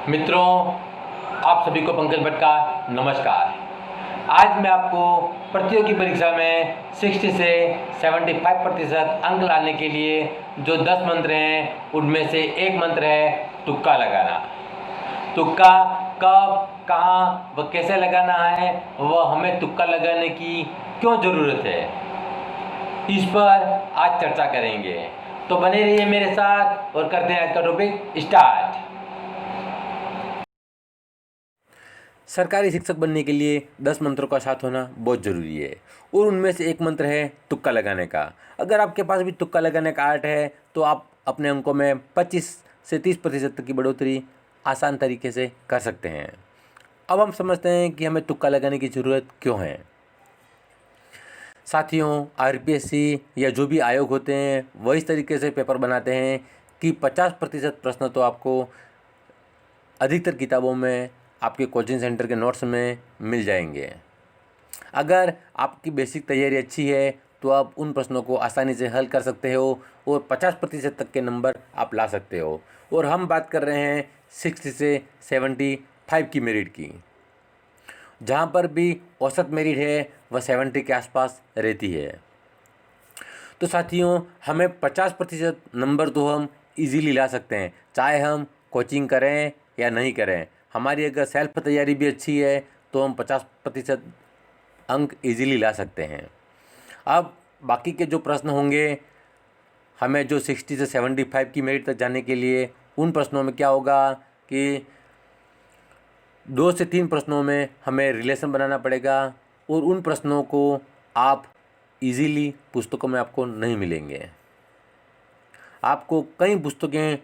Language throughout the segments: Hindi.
मित्रों, आप सभी को पंकज भट्ट का नमस्कार। आज मैं आपको प्रतियोगी परीक्षा में 60 से 75% अंक लाने के लिए जो 10 मंत्र हैं उनमें से एक मंत्र है तुक्का लगाना। तुक्का कब, कहाँ व कैसे लगाना है, वह हमें तुक्का लगाने की क्यों ज़रूरत है, इस पर आज चर्चा करेंगे। तो बने रहिए मेरे साथ और करते हैं आज का टॉपिक स्टार्ट। सरकारी शिक्षक बनने के लिए 10 मंत्रों का साथ होना बहुत ज़रूरी है और उनमें से एक मंत्र है तुक्का लगाने का। अगर आपके पास भी तुक्का लगाने का आर्ट है तो आप अपने अंकों में 25 से 30% तक की बढ़ोतरी आसान तरीके से कर सकते हैं। अब हम समझते हैं कि हमें तुक्का लगाने की ज़रूरत क्यों है। साथियों, आरपीएससी या जो भी आयोग होते हैं वह इस तरीके से पेपर बनाते हैं कि 50% प्रश्न तो आपको अधिकतर किताबों में आपके कोचिंग सेंटर के नोट्स में मिल जाएंगे। अगर आपकी बेसिक तैयारी अच्छी है तो आप उन प्रश्नों को आसानी से हल कर सकते हो और 50% तक के नंबर आप ला सकते हो। और हम बात कर रहे हैं 60 से 75 की मेरिट की, जहाँ पर भी औसत मेरिट है वह 70 के आसपास रहती है। तो साथियों, हमें 50% नंबर तो हम इजीली ला सकते हैं, चाहे हम कोचिंग करें या नहीं करें। हमारी अगर सेल्फ तैयारी भी अच्छी है तो हम 50% अंक इजीली ला सकते हैं। अब बाकी के जो प्रश्न होंगे, हमें जो 60 से 75 की मेरिट तक जाने के लिए उन प्रश्नों में क्या होगा कि 2 से 3 प्रश्नों में हमें रिलेशन बनाना पड़ेगा और उन प्रश्नों को आप इजीली पुस्तकों में आपको नहीं मिलेंगे। आपको कई पुस्तकें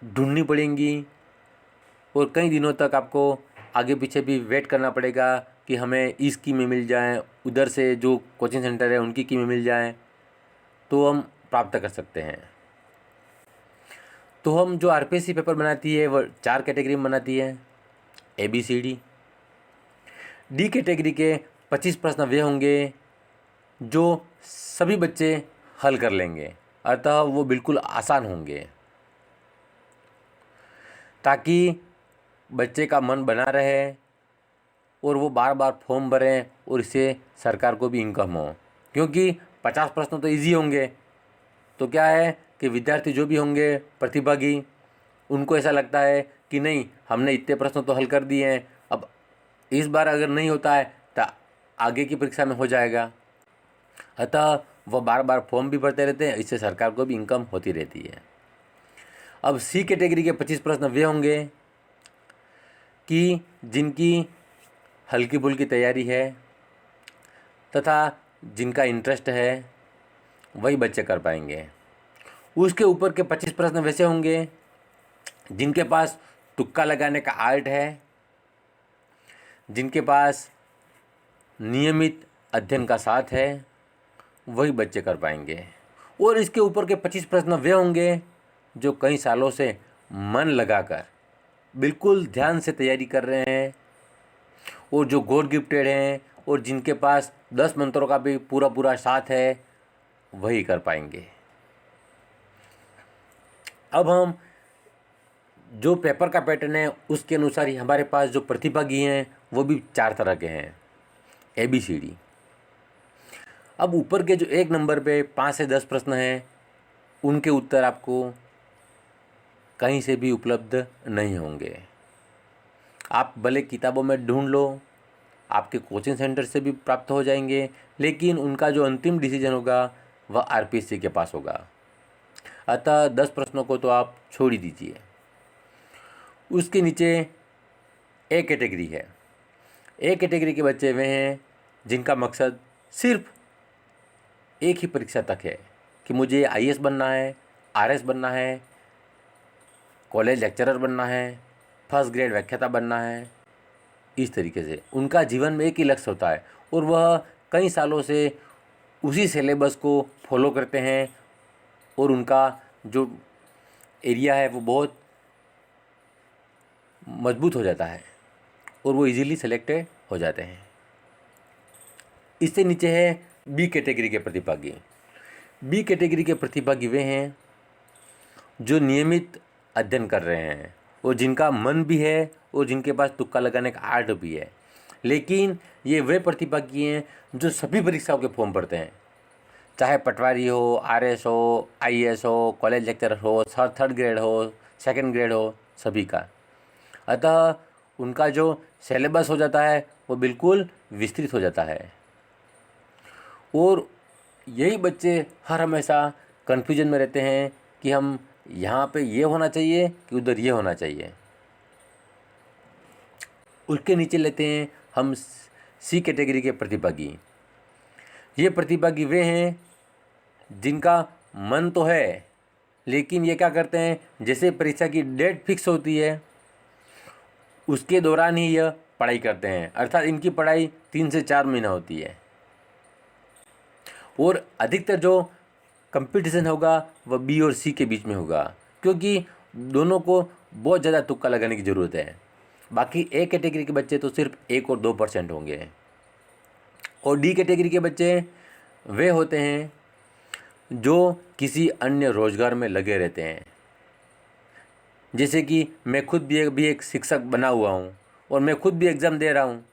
ढूंढनी पड़ेंगी और कई दिनों तक आपको आगे पीछे भी वेट करना पड़ेगा कि हमें इस की में मिल जाएं, उधर से जो कोचिंग सेंटर है उनकी की में मिल जाएं, तो हम प्राप्त कर सकते हैं। तो हम जो आरपीएससी पेपर बनाती है वह 4 कैटेगरी में बनाती है, ABCD। डी कैटेगरी के 25 प्रश्न वे होंगे जो सभी बच्चे हल कर लेंगे, अतः वो बिल्कुल आसान होंगे, ताकि बच्चे का मन बना रहे और वो बार बार फॉर्म भरें और इससे सरकार को भी इनकम हो। क्योंकि 50 प्रश्न तो इजी होंगे, तो क्या है कि विद्यार्थी जो भी होंगे प्रतिभागी, उनको ऐसा लगता है कि नहीं, हमने इतने प्रश्न तो हल कर दिए हैं, अब इस बार अगर नहीं होता है तो आगे की परीक्षा में हो जाएगा। अतः वह बार बार फॉर्म भी भरते रहते हैं, इससे सरकार को भी इनकम होती रहती है। अब सी कैटेगरी के 25 प्रश्न वे होंगे कि जिनकी हल्की फुल्की तैयारी है तथा जिनका इंटरेस्ट है वही बच्चे कर पाएंगे। उसके ऊपर के 25 प्रश्न वैसे होंगे जिनके पास तुक्का लगाने का आर्ट है, जिनके पास नियमित अध्ययन का साथ है, वही बच्चे कर पाएंगे। और इसके ऊपर के 25 प्रश्न वे होंगे जो कई सालों से मन लगाकर बिल्कुल ध्यान से तैयारी कर रहे हैं और जो गॉड गिफ्टेड हैं और जिनके पास 10 मंत्रों का भी पूरा पूरा साथ है, वही कर पाएंगे। अब हम जो पेपर का पैटर्न है उसके अनुसार ही हमारे पास जो प्रतिभागी हैं वो भी 4 तरह के हैं, ABCD। अब ऊपर के जो 1 नंबर पे 5 से 10 प्रश्न हैं, उनके उत्तर आपको कहीं से भी उपलब्ध नहीं होंगे। आप भले किताबों में ढूंढ लो, आपके कोचिंग सेंटर से भी प्राप्त हो जाएंगे, लेकिन उनका जो अंतिम डिसीजन होगा वह आरपीएससी के पास होगा। अतः 10 प्रश्नों को तो आप छोड़ ही दीजिए। उसके नीचे ए कैटेगरी है। ए कैटेगरी के बच्चे वे हैं जिनका मकसद सिर्फ एक ही परीक्षा तक है कि मुझे IAS बनना है, RS बनना है, कॉलेज लेक्चरर बनना है, फर्स्ट ग्रेड व्याख्याता बनना है। इस तरीके से उनका जीवन में एक ही लक्ष्य होता है और वह कई सालों से उसी सिलेबस को फॉलो करते हैं और उनका जो एरिया है वो बहुत मजबूत हो जाता है और वो इजीली सेलेक्टेड हो जाते हैं। इससे नीचे है बी कैटेगरी के प्रतिभागी। बी कैटेगरी के प्रतिभागी वे हैं जो नियमित अध्ययन कर रहे हैं और जिनका मन भी है और जिनके पास तुक्का लगाने का आर्ट भी है। लेकिन ये वे प्रतिभागी हैं जो सभी परीक्षाओं के फॉर्म भरते हैं, चाहे पटवारी हो, आरएस हो, आईएएस हो, कॉलेज लेक्चरर हो, थर्ड ग्रेड हो, सेकंड ग्रेड हो, सभी का। अतः उनका जो सिलेबस हो जाता है वो बिल्कुल विस्तृत हो जाता है और यही बच्चे हर हमेशा कन्फ्यूजन में रहते हैं कि हम यहाँ पे ये होना चाहिए कि उधर ये होना चाहिए। उसके नीचे लेते हैं हम सी कैटेगरी के प्रतिभागी। ये प्रतिभागी वे हैं जिनका मन तो है, लेकिन ये क्या करते हैं, जैसे परीक्षा की डेट फिक्स होती है उसके दौरान ही यह पढ़ाई करते हैं, अर्थात इनकी पढ़ाई 3 से 4 महीना होती है और अधिकतर जो कंपटीशन होगा वह बी और सी के बीच में होगा, क्योंकि दोनों को बहुत ज़्यादा तुक्का लगाने की ज़रूरत है। बाकी ए कैटेगरी के बच्चे तो सिर्फ 1 और 2% होंगे और डी कैटेगरी के बच्चे वे होते हैं जो किसी अन्य रोजगार में लगे रहते हैं। जैसे कि मैं खुद भी एक शिक्षक बना हुआ हूँ और मैं खुद भी एग्ज़ाम दे रहा हूँ,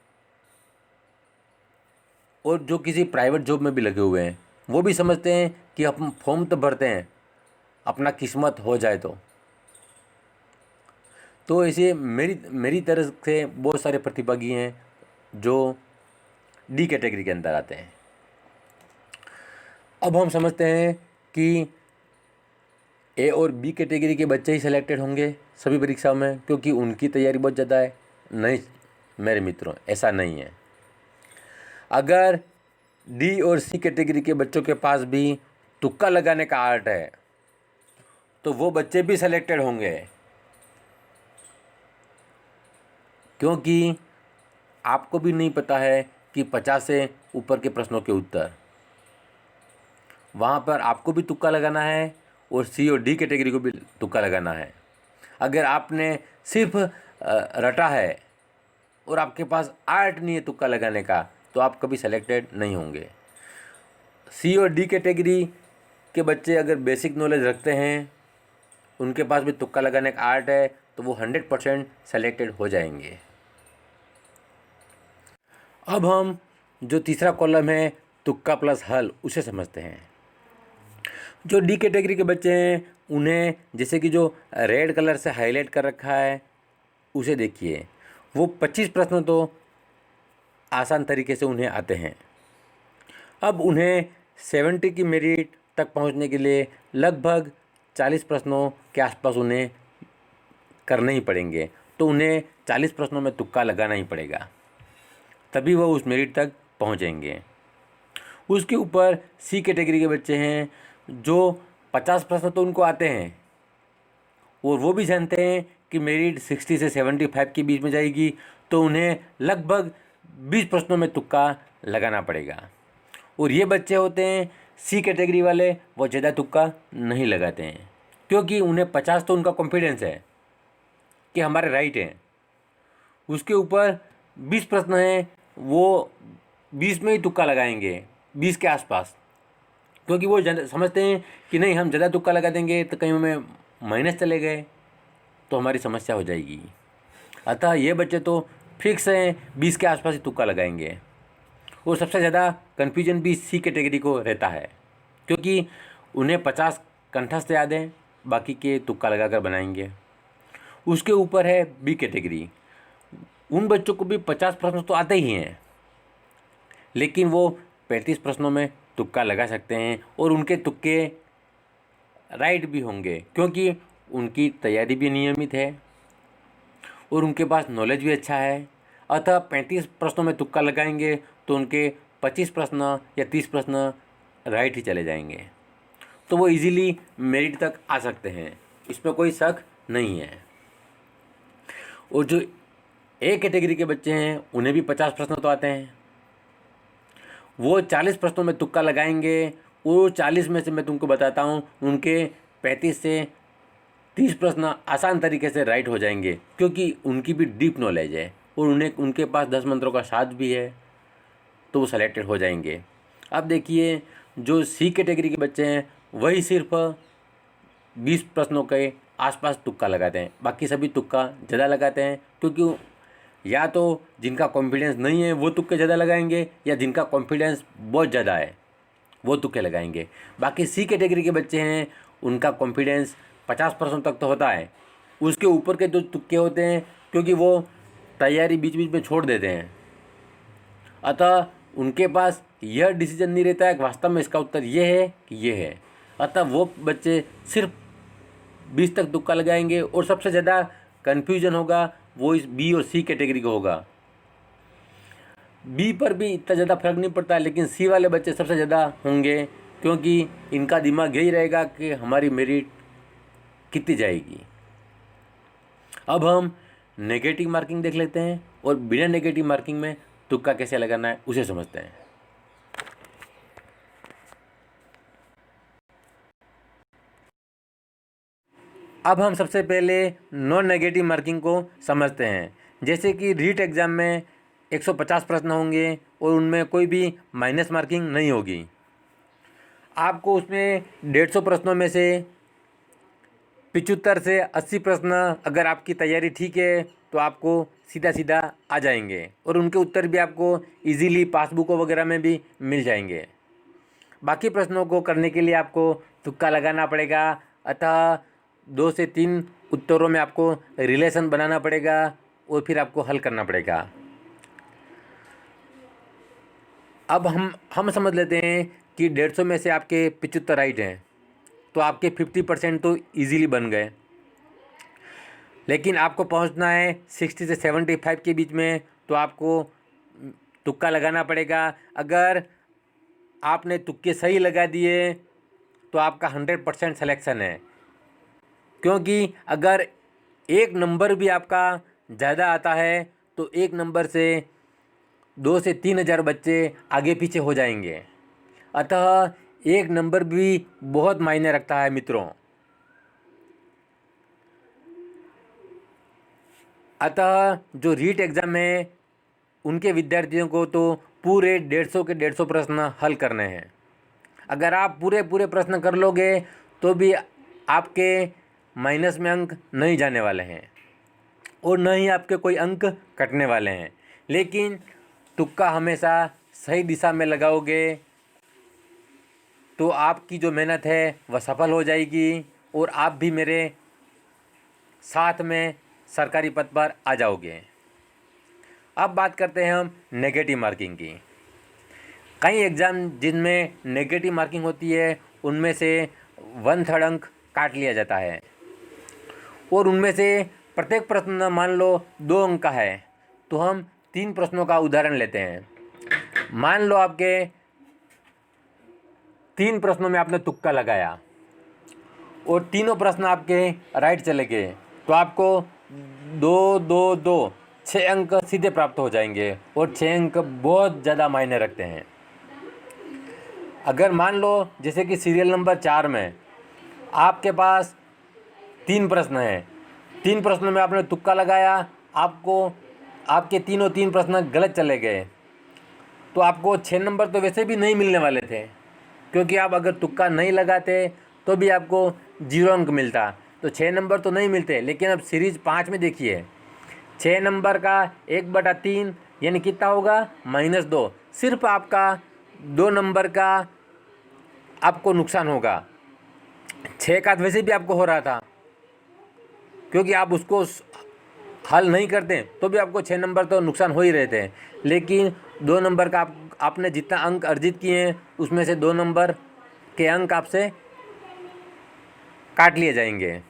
और जो किसी प्राइवेट जॉब में भी लगे हुए हैं वो भी समझते हैं कि हम फॉर्म तो भरते हैं, अपना किस्मत हो जाए तो ऐसे मेरी तरह से बहुत सारे प्रतिभागी हैं जो डी कैटेगरी के अंदर आते हैं। अब हम समझते हैं कि ए और बी कैटेगरी के बच्चे ही सिलेक्टेड होंगे सभी परीक्षाओं में, क्योंकि उनकी तैयारी बहुत ज़्यादा है। नहीं मेरे मित्रों, ऐसा नहीं है। अगर डी और सी कैटेगरी के बच्चों के पास भी तुक्का लगाने का आर्ट है तो वो बच्चे भी सिलेक्टेड होंगे, क्योंकि आपको भी नहीं पता है कि 50 से ऊपर के प्रश्नों के उत्तर, वहाँ पर आपको भी तुक्का लगाना है और सी और डी कैटेगरी को भी तुक्का लगाना है। अगर आपने सिर्फ रटा है और आपके पास आर्ट नहीं है तुक्का लगाने का तो आप कभी सेलेक्टेड नहीं होंगे। सी और डी कैटेगरी के बच्चे अगर बेसिक नॉलेज रखते हैं, उनके पास भी तुक्का लगाने का आर्ट है, तो वो 100% सेलेक्टेड हो जाएंगे। अब हम जो तीसरा कॉलम है तुक्का प्लस हल, उसे समझते हैं। जो डी कैटेगरी के बच्चे हैं उन्हें जैसे कि जो रेड कलर से हाईलाइट कर रखा है उसे देखिए, वो 25 प्रश्न तो आसान तरीके से उन्हें आते हैं। अब उन्हें 70 की मेरिट तक पहुंचने के लिए लगभग 40 प्रश्नों के आसपास उन्हें करने ही पड़ेंगे, तो उन्हें 40 प्रश्नों में तुक्का लगाना ही पड़ेगा, तभी वो उस मेरिट तक पहुंचेंगे। उसके ऊपर सी कैटेगरी के बच्चे हैं जो 50 प्रश्न तो उनको आते हैं और वो भी जानते हैं कि मेरिट 60 से 75 के बीच में जाएगी, तो उन्हें लगभग 20 प्रश्नों में तुक्का लगाना पड़ेगा। और ये बच्चे होते हैं सी कैटेगरी वाले, वो ज़्यादा तुक्का नहीं लगाते हैं, क्योंकि उन्हें 50 तो उनका कॉन्फिडेंस है कि हमारे राइट हैं। उसके ऊपर 20 प्रश्न हैं, वो 20 में ही तुक्का लगाएंगे, 20 के आसपास, क्योंकि वो समझते हैं कि नहीं, हम ज़्यादा तुक्का लगा देंगे तो कहीं हमें माइनस चले गए तो हमारी समस्या हो जाएगी। अतः ये बच्चे तो फिक्स हैं 20 के आसपास ही तुक्का लगाएंगे। और सबसे ज़्यादा कन्फ्यूजन भी सी कैटेगरी को रहता है, क्योंकि उन्हें 50 कंठस्थ याद हैं, बाकी के तुक्का लगा कर बनाएंगे। उसके ऊपर है बी कैटेगरी। उन बच्चों को भी 50 प्रश्न तो आते ही हैं, लेकिन वो 35 प्रश्नों में तुक्का लगा सकते हैं और उनके तुक्के राइट भी होंगे, क्योंकि उनकी तैयारी भी नियमित है और उनके पास नॉलेज भी अच्छा है। अतः 35 प्रश्नों में तुक्का लगाएंगे तो उनके 25 प्रश्न या 30 प्रश्न राइट ही चले जाएंगे, तो वो इजीली मेरिट तक आ सकते हैं, इसमें कोई शक नहीं है। और जो ए कैटेगरी के बच्चे हैं उन्हें भी 50 प्रश्न तो आते हैं, वो 40 प्रश्नों में तुक्का लगाएंगे। वो 40 में से मैं तुमको बताता हूँ, उनके 35 से 30 प्रश्न आसान तरीके से राइट हो जाएंगे, क्योंकि उनकी भी डीप नॉलेज है और उनके पास 10 मंत्रों का साथ भी है, तो वो सेलेक्टेड हो जाएंगे। अब देखिए, जो सी कैटेगरी के बच्चे हैं वही सिर्फ 20 प्रश्नों के आसपास तुक्का लगाते हैं, बाकी सभी तुक्का ज़्यादा लगाते हैं। क्योंकि या तो जिनका कॉन्फिडेंस नहीं है वो तुक्के ज़्यादा लगाएंगे, या जिनका कॉन्फिडेंस बहुत ज़्यादा है वो तुक्के लगाएंगे। बाकी सी कैटेगरी के बच्चे हैं, उनका कॉन्फिडेंस 50% तक तो होता है, उसके ऊपर के जो तुक्के होते हैं, क्योंकि वो तैयारी बीच बीच में छोड़ देते हैं, अतः उनके पास यह डिसीजन नहीं रहता है कि वास्तव में इसका उत्तर ये है कि ये है। अतः वो बच्चे सिर्फ 20 तक तुक्का लगाएंगे, और सबसे ज़्यादा कन्फ्यूजन होगा वो इस बी और सी कैटेगरी को होगा। बी पर भी इतना ज़्यादा फर्क नहीं पड़ता है, लेकिन सी वाले बच्चे सबसे ज़्यादा होंगे, क्योंकि इनका दिमाग यही रहेगा कि हमारी मेरिट कितनी जाएगी। अब हम नेगेटिव मार्किंग देख लेते हैं, और बिना नेगेटिव मार्किंग में तुक्का कैसे लगाना है उसे समझते हैं। अब हम सबसे पहले नॉन नेगेटिव मार्किंग को समझते हैं। जैसे कि रीट एग्ज़ाम में 150 प्रश्न होंगे और उनमें कोई भी माइनस मार्किंग नहीं होगी। आपको उसमें 150 प्रश्नों में से 75 से 80 प्रश्न, अगर आपकी तैयारी ठीक है तो आपको सीधा सीधा आ जाएंगे, और उनके उत्तर भी आपको इजीली पासबुकों वगैरह में भी मिल जाएंगे। बाकी प्रश्नों को करने के लिए आपको तुक्का लगाना पड़ेगा, अतः 2 से 3 उत्तरों में आपको रिलेशन बनाना पड़ेगा और फिर आपको हल करना पड़ेगा। अब हम समझ लेते हैं कि 150 में से आपके 75 राइट हैं, तो आपके 50% तो इजीली बन गए। लेकिन आपको पहुंचना है 60 से 75 के बीच में, तो आपको तुक्का लगाना पड़ेगा। अगर आपने तुक्के सही लगा दिए तो आपका 100% सिलेक्शन है, क्योंकि अगर एक नंबर भी आपका ज़्यादा आता है तो एक नंबर से 2 से 3 हज़ार बच्चे आगे पीछे हो जाएंगे। अतः एक नंबर भी बहुत मायने रखता है मित्रों। अतः जो रीट एग्ज़ाम है उनके विद्यार्थियों को तो पूरे 150 के 150 प्रश्न हल करने हैं। अगर आप पूरे प्रश्न कर लोगे तो भी आपके माइनस में अंक नहीं जाने वाले हैं, और न ही आपके कोई अंक कटने वाले हैं। लेकिन तुक्का हमेशा सही दिशा में लगाओगे तो आपकी जो मेहनत है वह सफल हो जाएगी, और आप भी मेरे साथ में सरकारी पद पर आ जाओगे। अब बात करते हैं हम नेगेटिव मार्किंग की। कई एग्ज़ाम जिनमें नेगेटिव मार्किंग होती है उनमें से 1/3 अंक काट लिया जाता है, और उनमें से प्रत्येक प्रश्न मान लो 2 अंक का है, तो हम 3 प्रश्नों का उदाहरण लेते हैं। मान लो आपके 3 प्रश्नों में आपने तुक्का लगाया और तीनों प्रश्न आपके राइट चले गए, तो आपको 2 6 अंक सीधे प्राप्त हो जाएंगे, और 6 अंक बहुत ज़्यादा मायने रखते हैं। अगर मान लो जैसे कि सीरियल नंबर 4 में आपके पास 3 प्रश्न हैं, 3 प्रश्नों में आपने तुक्का लगाया, आपको आपके तीनों 3 प्रश्न गलत चले गए, तो आपको 6 नंबर तो वैसे भी नहीं मिलने वाले थे, क्योंकि आप अगर तुक्का नहीं लगाते तो भी आपको 0 अंक मिलता, तो 6 नंबर तो नहीं मिलते। लेकिन अब सीरीज 5 में देखिए, 6 नंबर का 1/3 यानी कितना होगा, -2। सिर्फ आपका 2 नंबर का आपको नुकसान होगा। 6 का वैसे भी आपको हो रहा था, क्योंकि आप उसको हल नहीं करते तो भी आपको 6 नंबर तो नुकसान हो ही रहे थे। लेकिन 2 नंबर का आपने जितना अंक अर्जित किए हैं उसमें से 2 नंबर के अंक आपसे काट लिए जाएंगे,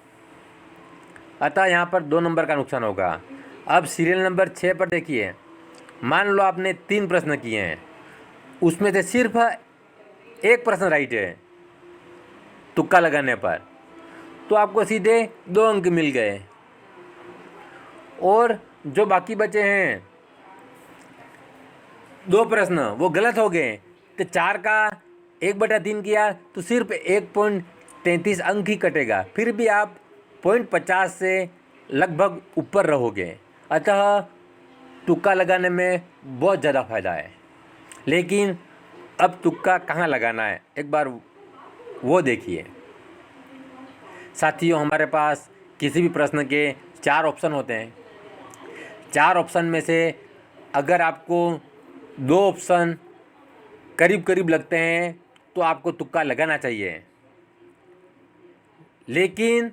अतः यहाँ पर 2 नंबर का नुकसान होगा। अब सीरियल नंबर 6 पर देखिए, मान लो आपने 3 प्रश्न किए हैं, उसमें से सिर्फ 1 प्रश्न राइट है तुक्का लगाने पर, तो आपको सीधे 2 अंक मिल गए, और जो बाकी बचे हैं 2 प्रश्न वो गलत हो गए, तो 4 का 1/3 किया तो सिर्फ 1.33 अंक ही कटेगा, फिर भी आप 0.50 से लगभग ऊपर रहोगे। अतः तुक्का लगाने में बहुत ज़्यादा फ़ायदा है। लेकिन अब तुक्का कहाँ लगाना है एक बार वो देखिए। साथियों, हमारे पास किसी भी प्रश्न के 4 ऑप्शन होते हैं। 4 ऑप्शन में से अगर आपको 2 ऑप्शन करीब करीब लगते हैं तो आपको तुक्का लगाना चाहिए, लेकिन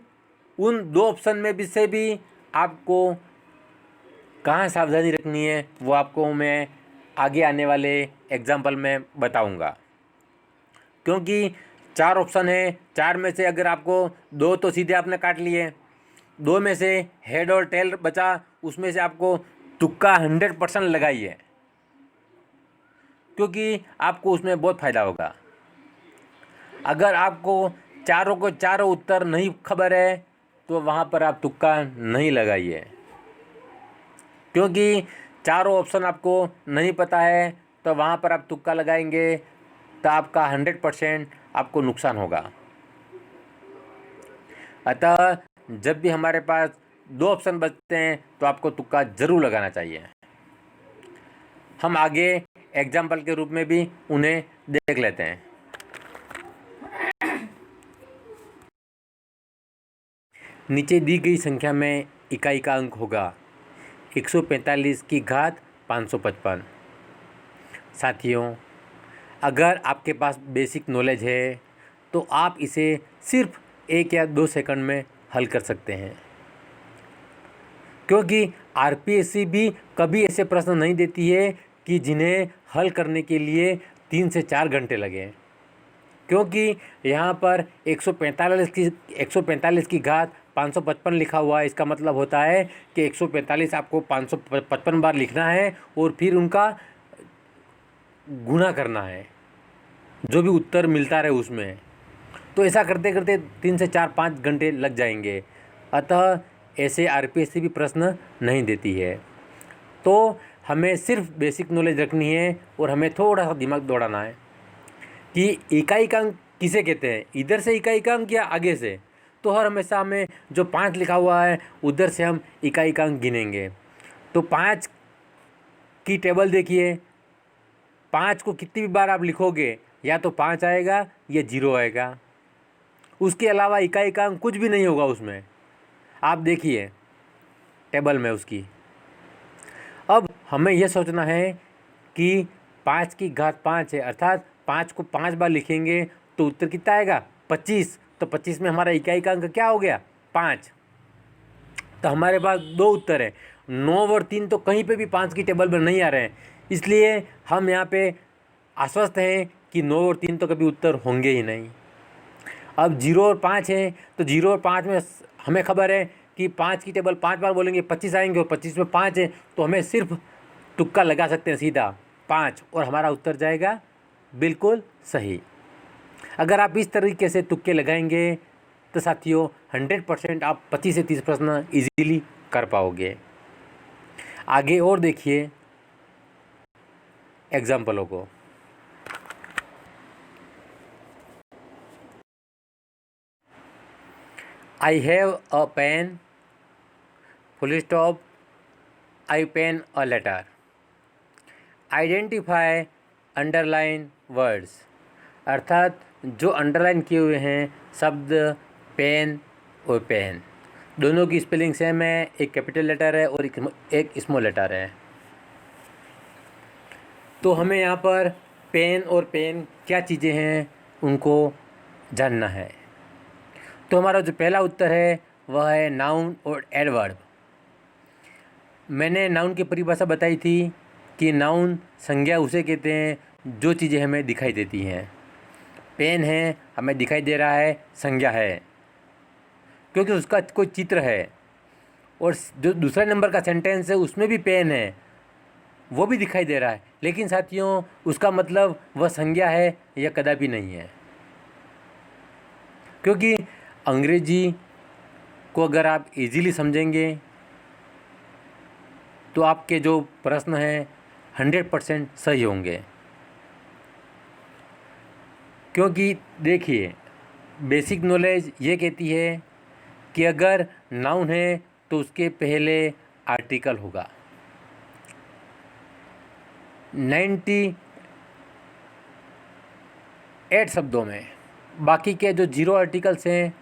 उन 2 ऑप्शन में भी से भी आपको कहाँ सावधानी रखनी है वो आपको मैं आगे आने वाले एग्जाम्पल में बताऊंगा। क्योंकि 4 ऑप्शन है, 4 में से अगर आपको 2 तो सीधे आपने काट लिए, 2 में से हेड और टेल बचा, उसमें से आपको तुक्का 100% लगाइए, क्योंकि आपको उसमें बहुत फ़ायदा होगा। अगर आपको चारों को चारों उत्तर नहीं खबर है तो वहाँ पर आप तुक्का नहीं लगाइए, क्योंकि चारों ऑप्शन आपको नहीं पता है तो वहाँ पर आप तुक्का लगाएंगे तो आपका 100% आपको नुकसान होगा। अतः जब भी हमारे पास 2 ऑप्शन बचते हैं तो आपको तुक्का ज़रूर लगाना चाहिए। हम आगे एग्जाम्पल के रूप में भी उन्हें देख लेते हैं। नीचे दी गई संख्या में इकाई का अंक होगा 145 की घात 555। साथियों, अगर आपके पास बेसिक नॉलेज है तो आप इसे सिर्फ 1 या 2 सेकंड में हल कर सकते हैं, क्योंकि आरपीएससी भी कभी ऐसे प्रश्न नहीं देती है कि जिन्हें हल करने के लिए 3 से 4 घंटे लगे, क्योंकि यहाँ पर 145 की घात 555 लिखा हुआ है। इसका मतलब होता है कि 145 आपको 555 बार लिखना है और फिर उनका गुणा करना है, जो भी उत्तर मिलता रहे उसमें। तो ऐसा करते करते 3 से 4-5 घंटे लग जाएंगे। अतः ऐसे आरपीएससी भी प्रश्न नहीं देती है। तो हमें सिर्फ बेसिक नॉलेज रखनी है और हमें थोड़ा सा दिमाग दौड़ाना है कि इकाई का अंक किसे कहते हैं, इधर से इकाई का अंक या आगे से। तो हर हमेशा हमें जो 5 लिखा हुआ है उधर से हम इकाई का अंक गिनेंगे। तो 5 की टेबल देखिए, 5 को कितनी भी बार आप लिखोगे या तो 5 आएगा या 0 आएगा, उसके अलावा इकाई का अंक कुछ भी नहीं होगा उसमें। आप देखिए टेबल में उसकी। अब हमें यह सोचना है कि 5 की घात 5 है, अर्थात 5 को 5 बार लिखेंगे तो उत्तर कितना आएगा 25। तो 25 में हमारा इकाई का अंक क्या हो गया 5। तो हमारे पास 2 उत्तर है, 9 और 3 तो कहीं पे भी 5 की टेबल में नहीं आ रहे हैं, इसलिए हम यहाँ पे आश्वस्त हैं कि 9 और 3 तो कभी उत्तर होंगे ही नहीं। अब 0 और 5 है तो 0 और 5 में हमें खबर है कि 5 की टेबल 5 बार बोलेंगे 25 आएंगे और 25 में 5 है, तो हमें सिर्फ तुक्का लगा सकते हैं सीधा 5 और हमारा उत्तर जाएगा बिल्कुल सही। अगर आप इस तरीके से तुक्के लगाएंगे तो साथियों 100% आप 25 से 30 प्रश्न इजीली कर पाओगे। आगे और देखिए एग्जाम्पलों को। I have a pen, full stop, I pen a letter, identify underline words. अर्थात जो अंडरलाइन किए हुए हैं शब्द पेन और पेन, दोनों की स्पेलिंग सेम है, एक कैपिटल लेटर है और एक स्मॉल लेटर है। तो हमें यहाँ पर पेन और पेन क्या चीज़ें हैं उनको जानना है। तो हमारा जो पहला उत्तर है वह है नाउन और एडवर्ब। मैंने नाउन की परिभाषा बताई थी कि नाउन संज्ञा उसे कहते हैं जो चीज़ें हमें दिखाई देती हैं। पेन है, हमें दिखाई दे रहा है, संज्ञा है, क्योंकि उसका कोई चित्र है। और जो दूसरा नंबर का सेंटेंस है उसमें भी पेन है, वो भी दिखाई दे रहा है, लेकिन साथियों उसका मतलब वह संज्ञा है या कदापि नहीं है। क्योंकि अंग्रेजी को अगर आप इजीली समझेंगे तो आपके जो प्रश्न हैं 100% सही होंगे। क्योंकि देखिए बेसिक नॉलेज ये कहती है कि अगर नाउन है तो उसके पहले आर्टिकल होगा। 98 शब्दों में, बाकी के जो 0 आर्टिकल्स हैं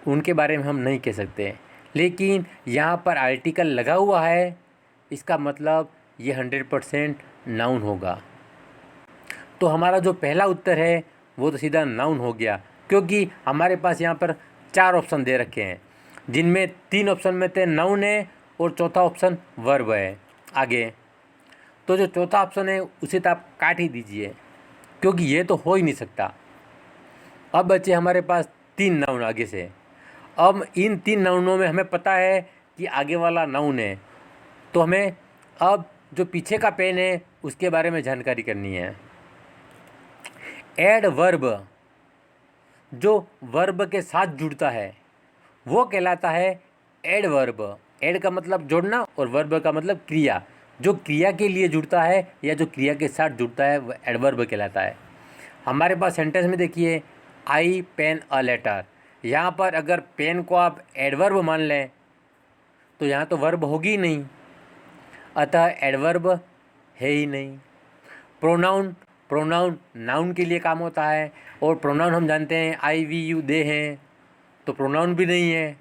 उनके बारे में हम नहीं कह सकते। लेकिन यहाँ पर आर्टिकल लगा हुआ है, इसका मतलब ये 100% नाउन होगा। तो हमारा जो पहला उत्तर है वो तो सीधा नाउन हो गया, क्योंकि हमारे पास यहाँ पर 4 ऑप्शन दे रखे हैं, जिनमें 3 ऑप्शन में थे नाउन है और चौथा ऑप्शन वर्ब है। आगे तो जो चौथा ऑप्शन है उसे तो आप काट ही दीजिए, क्योंकि ये तो हो ही नहीं सकता। अब बचे हमारे पास 3 नाउन आगे से। अब इन 3 नाउनों में हमें पता है कि आगे वाला नाउन है, तो हमें अब जो पीछे का पेन है उसके बारे में जानकारी करनी है। एड वर्ब, जो वर्ब के साथ जुड़ता है वो कहलाता है एड वर्ब। एड का मतलब जोड़ना और वर्ब का मतलब क्रिया। जो क्रिया के लिए जुड़ता है या जो क्रिया के साथ जुड़ता है वह एडवर्ब कहलाता है। हमारे पास सेंटेंस में देखिए, आई पेन अ लेटर। यहाँ पर अगर पेन को आप एडवर्ब मान लें तो यहाँ तो वर्ब होगी ही नहीं, अतः एडवर्ब है ही नहीं। प्रोनाउन, प्रोनाउन नाउन के लिए काम होता है, और प्रोनाउन हम जानते हैं आई वी यू दे हैं, तो प्रोनाउन भी नहीं है।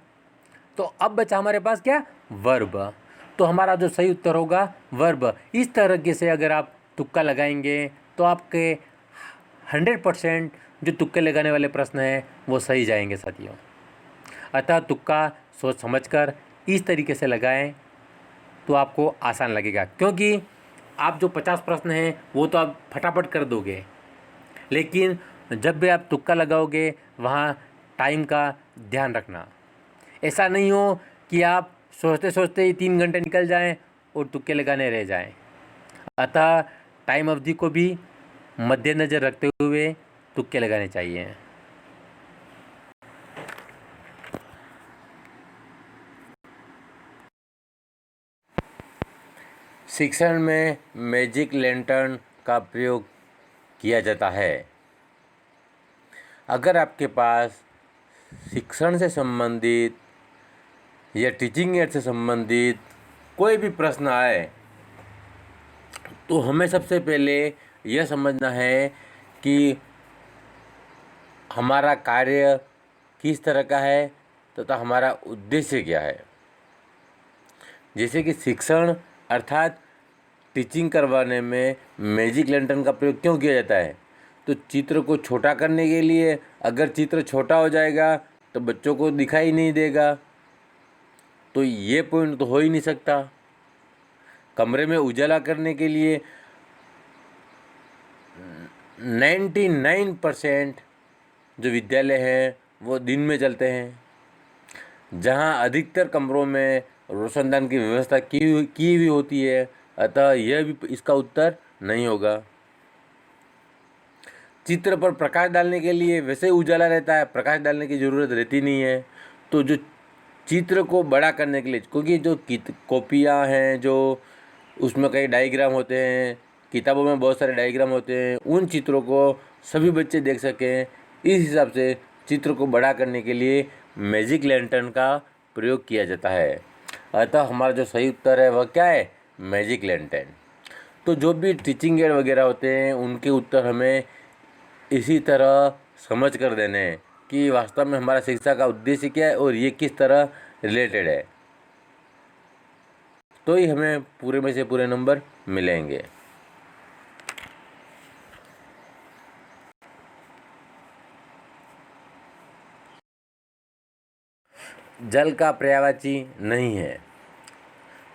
तो अब बचा हमारे पास क्या, वर्ब। तो हमारा जो सही उत्तर होगा वर्ब। इस तरीके से अगर आप तुक्का लगाएंगे तो आपके 100% जो तुक्के लगाने वाले प्रश्न हैं वो सही जाएंगे साथियों। अतः तुक्का सोच समझकर इस तरीके से लगाएं तो आपको आसान लगेगा, क्योंकि आप जो 50 प्रश्न हैं वो तो आप फटाफट कर दोगे, लेकिन जब भी आप तुक्का लगाओगे वहाँ टाइम का ध्यान रखना। ऐसा नहीं हो कि आप सोचते सोचते ही 3 घंटे निकल जाएं और तुक्के लगाने रह जाएं। अतः टाइम अवधि को भी मद्देनज़र रखते हुए तुक्के लगाने चाहिए। शिक्षण में मैजिक लैंटर्न का प्रयोग किया जाता है। अगर आपके पास शिक्षण से संबंधित या टीचिंग एड से संबंधित कोई भी प्रश्न आए तो हमें सबसे पहले यह समझना है कि हमारा कार्य किस तरह का है तथा हमारा उद्देश्य क्या है। जैसे कि शिक्षण अर्थात टीचिंग करवाने में मैजिक लैंटर्न का प्रयोग क्यों किया जाता है, तो चित्र को छोटा करने के लिए। अगर चित्र छोटा हो जाएगा तो बच्चों को दिखाई नहीं देगा, तो ये पॉइंट तो हो ही नहीं सकता। कमरे में उजाला करने के लिए 99% जो विद्यालय हैं वो दिन में चलते हैं, जहां अधिकतर कमरों में रोशनदान की व्यवस्था की हुई होती है। अतः यह भी इसका उत्तर नहीं होगा। चित्र पर प्रकाश डालने के लिए वैसे उजाला रहता है, प्रकाश डालने की ज़रूरत रहती नहीं है। तो जो चित्र को बड़ा करने के लिए, क्योंकि जो कॉपियाँ हैं जो उसमें कई डायग्राम होते हैं, किताबों में बहुत सारे डायग्राम होते हैं, उन चित्रों को सभी बच्चे देख सकें, इस हिसाब से चित्र को बड़ा करने के लिए मैजिक लैंटर्न का प्रयोग किया जाता है। अतः हमारा जो सही उत्तर है वह क्या है, मैजिक लैंटर्न। तो जो भी टीचिंग एड वगैरह होते हैं उनके उत्तर हमें इसी तरह समझ कर देने हैं कि वास्तव में हमारा शिक्षा का उद्देश्य क्या है और ये किस तरह रिलेटेड है, तो ही हमें पूरे में से पूरे नंबर मिलेंगे। जल का पर्यायवाची नहीं है।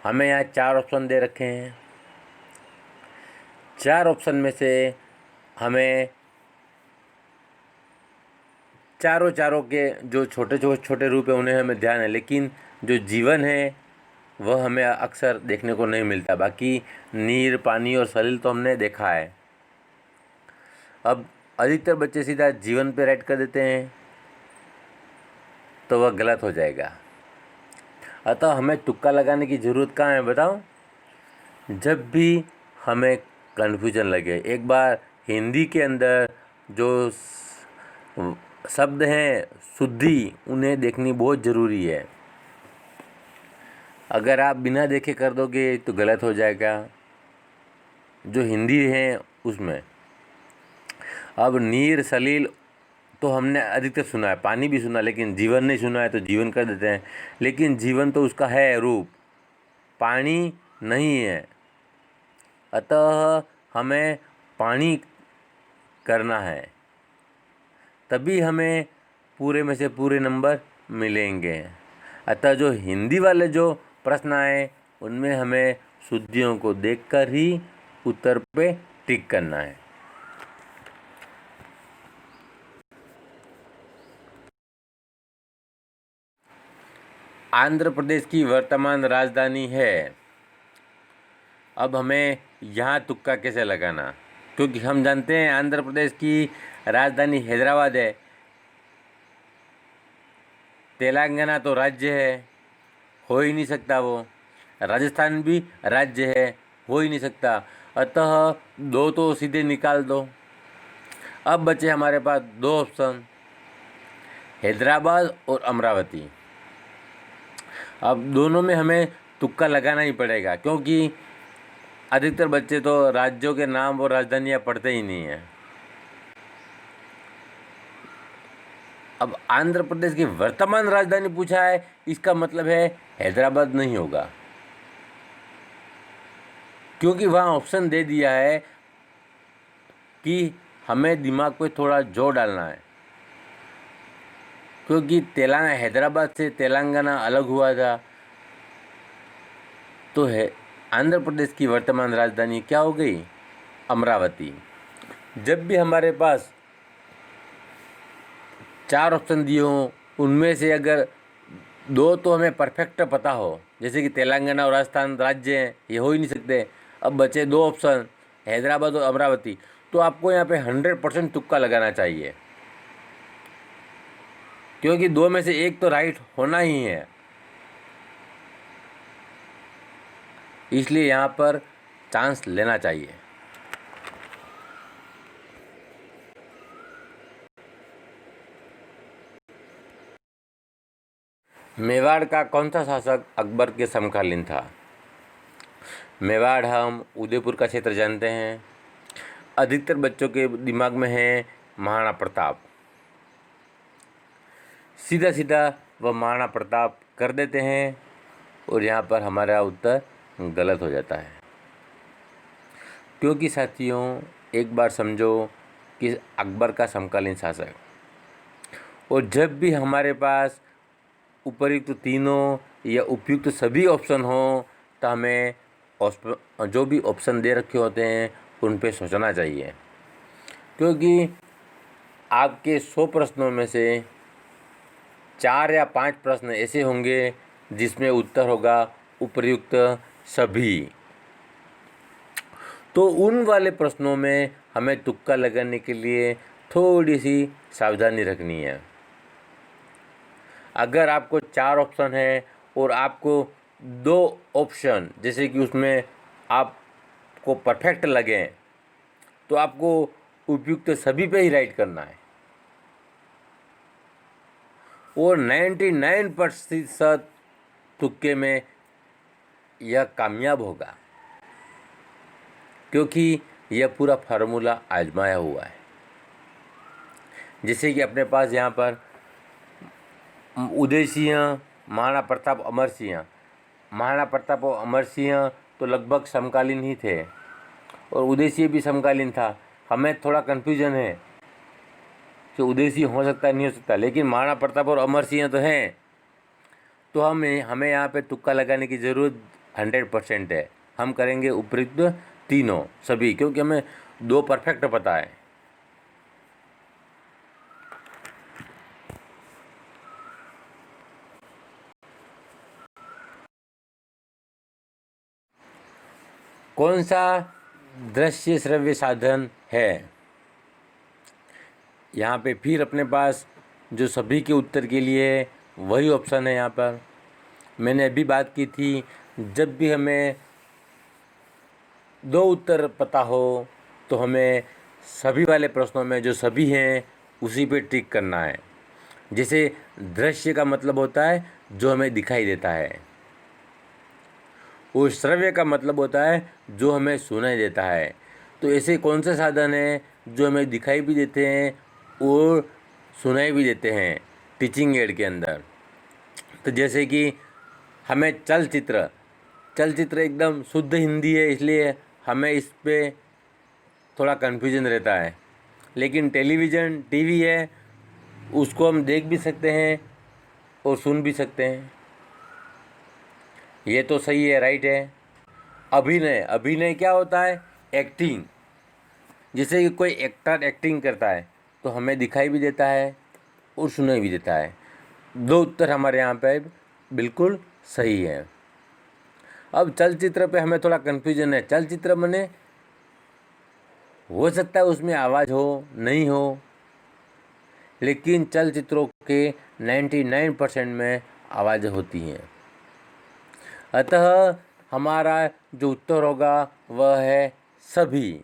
हमें यहाँ 4 ऑप्शन दे रखे हैं। 4 ऑप्शन में से हमें चारों के जो छोटे रूप है उन्हें हमें ध्यान है, लेकिन जो जीवन है वह हमें अक्सर देखने को नहीं मिलता। बाकी नीर, पानी और सलिल तो हमने देखा है। अब अधिकतर बच्चे सीधा जीवन पे राइट कर देते हैं, तो वह गलत हो जाएगा। अतः हमें तुक्का लगाने की ज़रूरत कहाँ है बताओ। जब भी हमें कन्फ्यूजन लगे, एक बार हिंदी के अंदर जो शब्द हैं शुद्धि, उन्हें देखनी बहुत ज़रूरी है। अगर आप बिना देखे कर दोगे तो गलत हो जाएगा। जो हिंदी है उसमें अब नीर, सलील तो हमने अधिकतर सुना है, पानी भी सुना, लेकिन जीवन नहीं सुना है, तो जीवन कर देते हैं। लेकिन जीवन तो उसका है रूप, पानी नहीं है। अतः हमें पानी करना है, तभी हमें पूरे में से पूरे नंबर मिलेंगे। अतः जो हिंदी वाले जो प्रश्न आए उनमें हमें शुद्धियों को देखकर ही उत्तर पे टिक करना है। आंध्र प्रदेश की वर्तमान राजधानी है। अब हमें यहाँ तुक्का कैसे लगाना, क्योंकि हम जानते हैं आंध्र प्रदेश की राजधानी हैदराबाद है। तेलंगाना तो राज्य है, हो ही नहीं सकता वो। राजस्थान भी राज्य है, हो ही नहीं सकता। अतः दो तो सीधे निकाल दो। अब बचे हमारे पास दो ऑप्शन, हैदराबाद और अमरावती। अब दोनों में हमें तुक्का लगाना ही पड़ेगा, क्योंकि अधिकतर बच्चे तो राज्यों के नाम और राजधानियाँ पढ़ते ही नहीं हैं। अब आंध्र प्रदेश की वर्तमान राजधानी पूछा है, इसका मतलब है हैदराबाद नहीं होगा, क्योंकि वहाँ ऑप्शन दे दिया है कि हमें दिमाग पे थोड़ा जोर डालना है, क्योंकि हैदराबाद से तेलंगाना अलग हुआ था। तो है आंध्र प्रदेश की वर्तमान राजधानी क्या हो गई, अमरावती। जब भी हमारे पास 4 ऑप्शन दिए हों, उनमें से अगर 2 तो हमें परफेक्ट पता हो, जैसे कि तेलंगाना और राजस्थान राज्य हैं, ये हो ही नहीं सकते। अब बचे 2 ऑप्शन, हैदराबाद और अमरावती, तो आपको यहाँ पे 100% तुक्का लगाना चाहिए, क्योंकि 2 में से 1 तो राइट होना ही है। इसलिए यहाँ पर चांस लेना चाहिए। मेवाड़ का कौन सा शासक अकबर के समकालीन था? मेवाड़ हम उदयपुर का क्षेत्र जानते हैं। अधिकतर बच्चों के दिमाग में है महाराणा प्रताप। सीधा सीधा वह महाराणा प्रताप कर देते हैं और यहाँ पर हमारा उत्तर गलत हो जाता है, क्योंकि साथियों एक बार समझो कि अकबर का समकालीन शासक, और जब भी हमारे पास उपयुक्त तीनों या उपयुक्त सभी ऑप्शन हो, तो हमें जो भी ऑप्शन दे रखे होते हैं उन पे सोचना चाहिए, क्योंकि आपके 100 प्रश्नों में से 4 या 5 प्रश्न ऐसे होंगे जिसमें उत्तर होगा उपयुक्त सभी। तो उन वाले प्रश्नों में हमें तुक्का लगाने के लिए थोड़ी सी सावधानी रखनी है। अगर आपको 4 ऑप्शन है और आपको 2 ऑप्शन जैसे कि उसमें आपको परफेक्ट लगें, तो आपको उपयुक्त सभी पे ही राइट करना है, और 99% तुक्के में यह कामयाब होगा, क्योंकि यह पूरा फार्मूला आजमाया हुआ है। जैसे कि अपने पास यहाँ पर उदय सिंह, महाराणा प्रताप, अमर सिंह। महाराणा प्रताप और अमर सिंह तो लगभग समकालीन ही थे, और उदय सिंह भी समकालीन था। हमें थोड़ा कन्फ्यूजन है कि उदय सिंह हो सकता है नहीं हो सकता, लेकिन महाराणा प्रताप और अमर सिंह तो हैं। तो हमें यहाँ पे तुक्का लगाने की ज़रूरत 100% है। हम करेंगे उपयुक्त तीनों सभी, क्योंकि हमें 2 परफेक्ट पता है। कौन सा दृश्य श्रव्य साधन है? यहाँ पे फिर अपने पास जो सभी के उत्तर के लिए वही ऑप्शन है। यहाँ पर मैंने अभी बात की थी, जब भी हमें 2 उत्तर पता हो तो हमें सभी वाले प्रश्नों में जो सभी हैं उसी पे टिक करना है। जैसे दृश्य का मतलब होता है जो हमें दिखाई देता है, और श्रव्य का मतलब होता है जो हमें सुनाई देता है। तो ऐसे कौन से साधन हैं जो हमें दिखाई भी देते हैं और सुनाई भी देते हैं टीचिंग एड के अंदर। तो जैसे कि हमें चलचित्र एकदम शुद्ध हिंदी है, इसलिए हमें इस पे थोड़ा कन्फ्यूजन रहता है। लेकिन टेलीविज़न टीवी है, उसको हम देख भी सकते हैं और सुन भी सकते हैं। ये तो सही है, राइट है। अभिनय क्या होता है? एक्टिंग। जैसे कि कोई एक्टर एक्टिंग करता है तो हमें दिखाई भी देता है और सुनाई भी देता है। दो उत्तर हमारे यहाँ पे बिल्कुल सही है। अब चलचित्र पे हमें थोड़ा कन्फ्यूजन है। चलचित्र माने हो सकता है उसमें आवाज़ हो, नहीं हो, लेकिन चलचित्रों के 99% में आवाज़ होती हैं। अतः हमारा जो उत्तर होगा वह है सभी।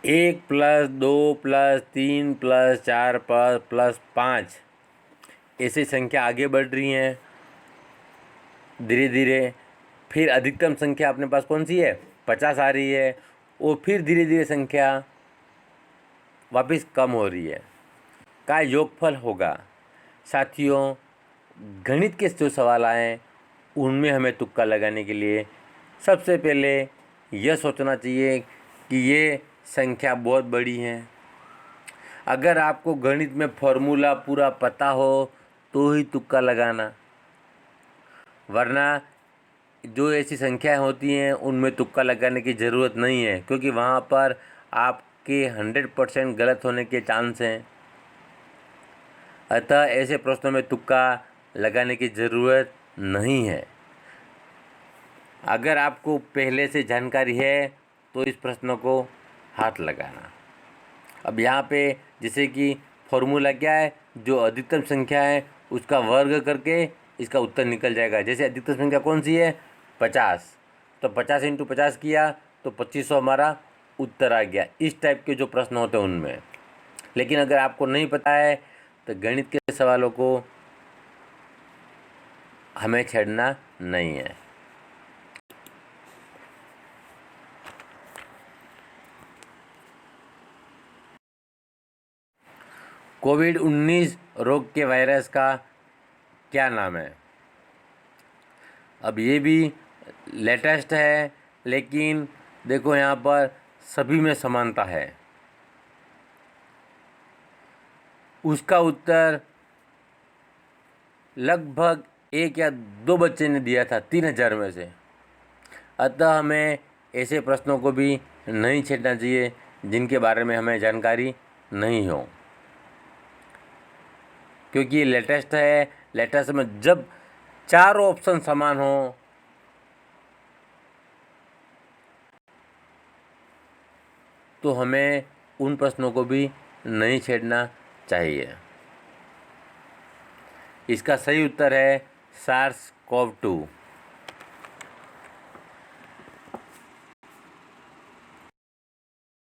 एक प्लस 2 प्लस 3 प्लस 4 प्लस 5 ऐसी संख्या आगे बढ़ रही हैं धीरे धीरे। फिर अधिकतम संख्या अपने पास कौन सी है? 50 आ रही है, और फिर धीरे धीरे संख्या वापस कम हो रही है। का योगफल होगा। साथियों, गणित के जो सवाल आए उनमें हमें तुक्का लगाने के लिए सबसे पहले यह सोचना चाहिए कि ये संख्या बहुत बड़ी है। अगर आपको गणित में फॉर्मूला पूरा पता हो तो ही तुक्का लगाना, वरना जो ऐसी संख्याएं होती हैं उनमें तुक्का लगाने की ज़रूरत नहीं है, क्योंकि वहाँ पर आपके 100% गलत होने के चांस हैं। अतः ऐसे प्रश्नों में तुक्का लगाने की ज़रूरत नहीं है। अगर आपको पहले से जानकारी है तो इस प्रश्न को हाथ लगाना। अब यहाँ पे जैसे कि फॉर्मूला क्या है? जो अधिकतम संख्या है उसका वर्ग करके इसका उत्तर निकल जाएगा। जैसे अधिकतम संख्या कौन सी है? 50, तो 50 × 50 किया तो 2500 हमारा उत्तर आ गया। इस टाइप के जो प्रश्न होते हैं उनमें। लेकिन अगर आपको नहीं पता है तो गणित के सवालों को हमें छेड़ना नहीं है। कोविड-19 रोग के वायरस का क्या नाम है? अब ये भी लेटेस्ट है, लेकिन देखो यहाँ पर सभी में समानता है। उसका उत्तर लगभग 1 या 2 बच्चे ने दिया था 3000 में से। अतः हमें ऐसे प्रश्नों को भी नहीं छेड़ना चाहिए जिनके बारे में हमें जानकारी नहीं हो, क्योंकि ये लेटेस्ट है। लेटेस्ट में जब चारों ऑप्शन समान हो तो हमें उन प्रश्नों को भी नहीं छेड़ना चाहिए। इसका सही उत्तर है SARS-CoV-2।